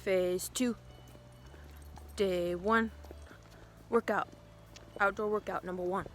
Phase 2, Day 1, workout, outdoor workout number 1.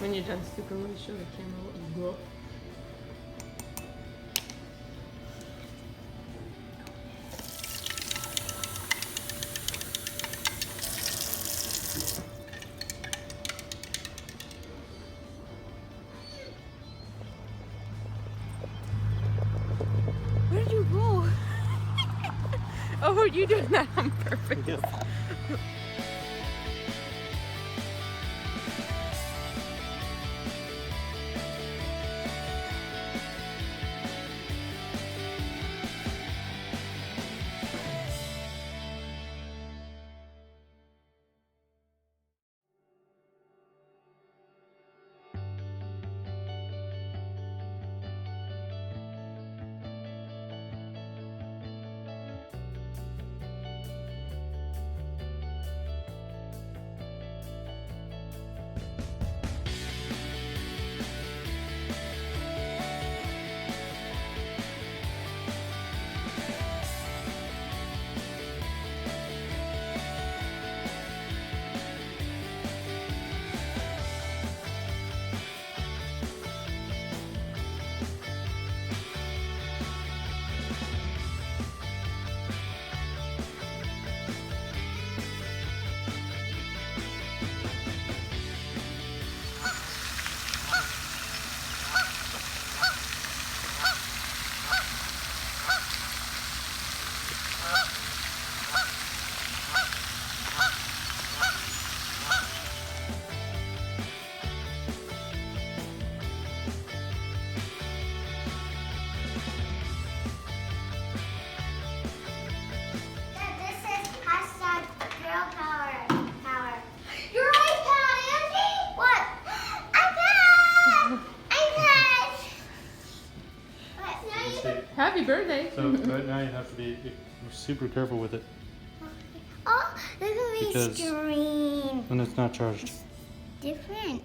When you're done scooping, let me show the camera what you grew up. Where did you go? Oh, you doing that on purpose? Yep. Happy birthday! So right now you have to be super careful with it Oh, look at Because- the screen. when it's not charged. Different.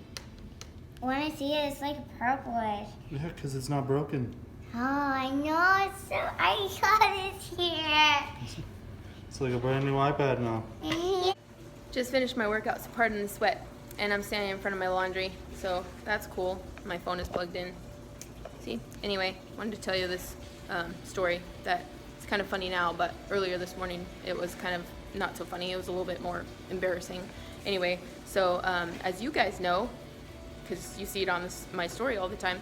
When I see it, it's like purplish. Yeah, because it's not broken. Oh, I know. It's so I got it here. It's like a brand new iPad now. Just finished my workout, so pardon the sweat. And I'm standing in front of my laundry, so that's cool. My phone is plugged in. See? Anyway, wanted to tell you this story that it's kind of funny now, but earlier this morning it was kind of not so funny. It was a little bit more embarrassing. Anyway, so as you guys know, because you see it on my story all the time,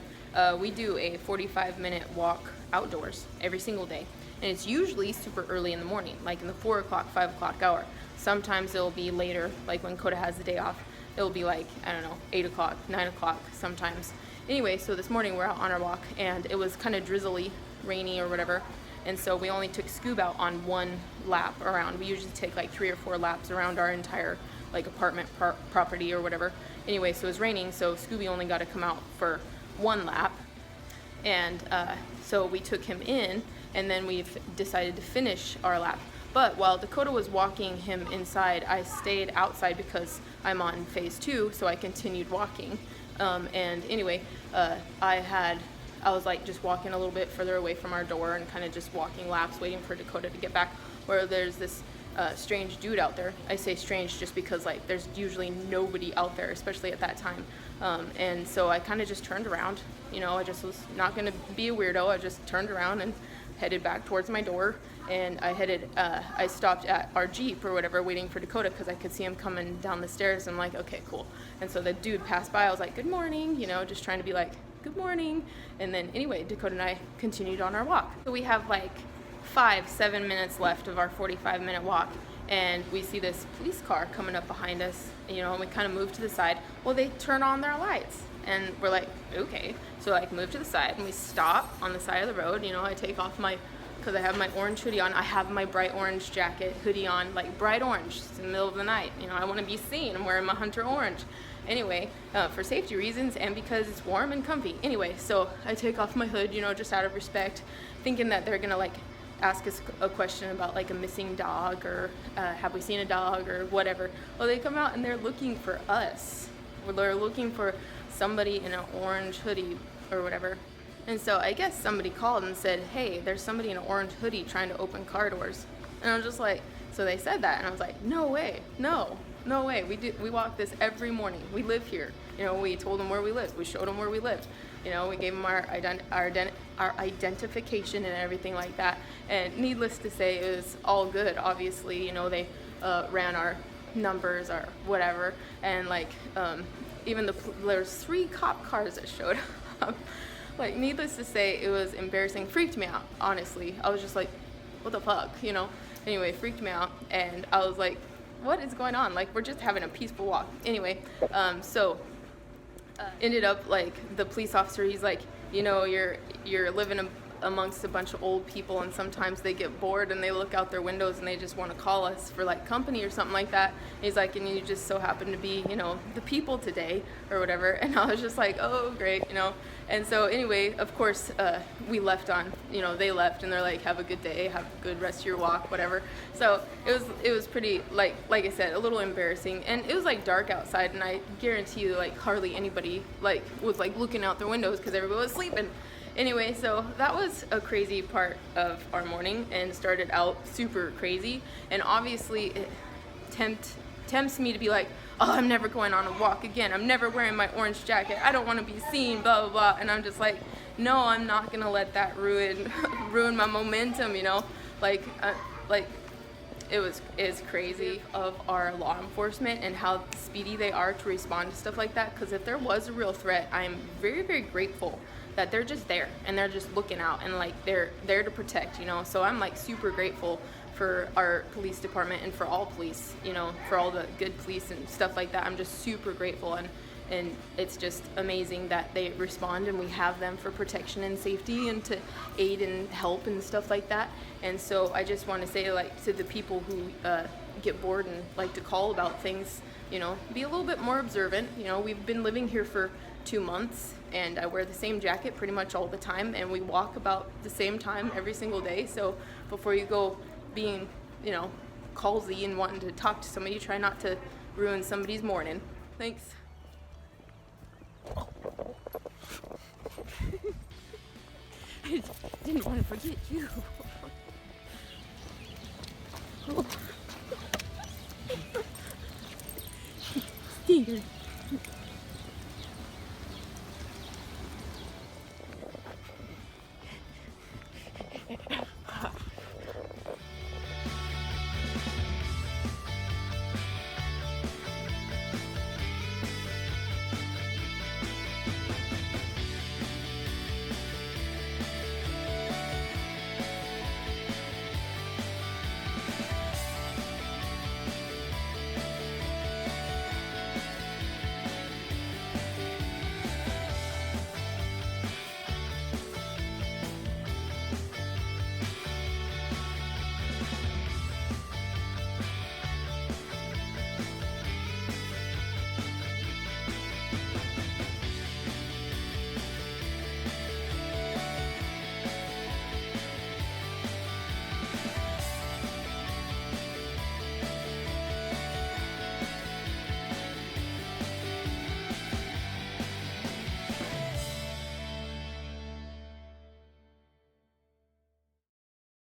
we do a 45-minute walk outdoors every single day. And it's usually super early in the morning, like in the 4 o'clock, 5 o'clock hour. Sometimes it'll be later, like when Coda has the day off. It'll be like, I don't know, 8 o'clock, 9 o'clock sometimes. Anyway, so this morning we're out on our walk, and it was kind of drizzly, rainy or whatever. And so we only took Scoob out on one lap around. We usually take like 3 or 4 laps around our entire like apartment property or whatever. Anyway, so it was raining, so Scooby only got to come out for 1 lap. And so we took him in, and then we've decided to finish our lap. But while Dakota was walking him inside, I stayed outside because I'm on phase 2, so I continued walking. And anyway, I was like just walking a little bit further away from our door and kind of just walking laps, waiting for Dakota to get back, where there's this strange dude out there. I say strange just because like there's usually nobody out there, especially at that time. And so I kind of just turned around, you know, I just was not going to be a weirdo. I just turned around and headed back towards my door, and I stopped at our Jeep or whatever waiting for Dakota because I could see him coming down the stairs. I'm like, okay, cool. And so the dude passed by. I was like, good morning, you know, just trying to be like, good morning. And then anyway, Dakota and I continued on our walk. So we have like 5-7 minutes left of our 45-minute walk, and we see this police car coming up behind us, you know, and we kind of move to the side. Well, they turn on their lights. And we're like, okay. So like move to the side and we stop on the side of the road. You know, I take off because I have my orange hoodie on. I have my bright orange jacket, hoodie on, like bright orange. It's in the middle of the night. You know, I want to be seen. I'm wearing my hunter orange. Anyway, for safety reasons and because it's warm and comfy. Anyway, so I take off my hood, you know, just out of respect, thinking that they're gonna like ask us a question about like a missing dog or have we seen a dog or whatever. Well, they come out and they're looking for us. They're looking for somebody in an orange hoodie or whatever. And so I guess somebody called and said, hey, there's somebody in an orange hoodie trying to open car doors. And I was just like, so they said that, and I was like, no way, no way. We walk this every morning. We live here. You know, we told them where we lived. We showed them where we lived. You know, we gave them our identification and everything like that. And needless to say, it was all good. Obviously, you know, they ran our numbers or whatever, and like even there's 3 cop cars that showed up. Like, needless to say, it was embarrassing. Freaked me out, honestly. I was just like, what the fuck, you know? Anyway, freaked me out, and I was like, what is going on? Like, we're just having a peaceful walk. Anyway, ended up, like, the police officer, he's like, you know, you're living amongst a bunch of old people, and sometimes they get bored and they look out their windows and they just want to call us for like company or something like that. And he's like, and you just so happen to be, you know, the people today or whatever. And I was just like, oh great, you know. And so anyway, of course, we left on, you know, they left and they're like, have a good day, have a good rest of your walk, whatever. So it was pretty, like I said, a little embarrassing. And it was like dark outside, and I guarantee you, like, hardly anybody like was like looking out their windows because everybody was sleeping. Anyway, so that was a crazy part of our morning and started out super crazy. And obviously it tempts me to be like, oh, I'm never going on a walk again. I'm never wearing my orange jacket. I don't want to be seen, blah, blah, blah. And I'm just like, no, I'm not going to let that ruin my momentum, you know? It's crazy of our law enforcement and how speedy they are to respond to stuff like that. Because if there was a real threat, I am very, very grateful that they're just there and they're just looking out and like they're there to protect, you know. So I'm like super grateful for our police department and for all police, you know, for all the good police and stuff like that. I'm just super grateful, and it's just amazing that they respond and we have them for protection and safety and to aid and help and stuff like that. And so I just want to say, like, to the people who get bored and like to call about things, you know, be a little bit more observant. You know, we've been living here for 2 months and I wear the same jacket pretty much all the time, and we walk about the same time every single day. So before you go being, you know, callsy and wanting to talk to somebody, try not to ruin somebody's morning. Thanks. I didn't want to forget you. Steer.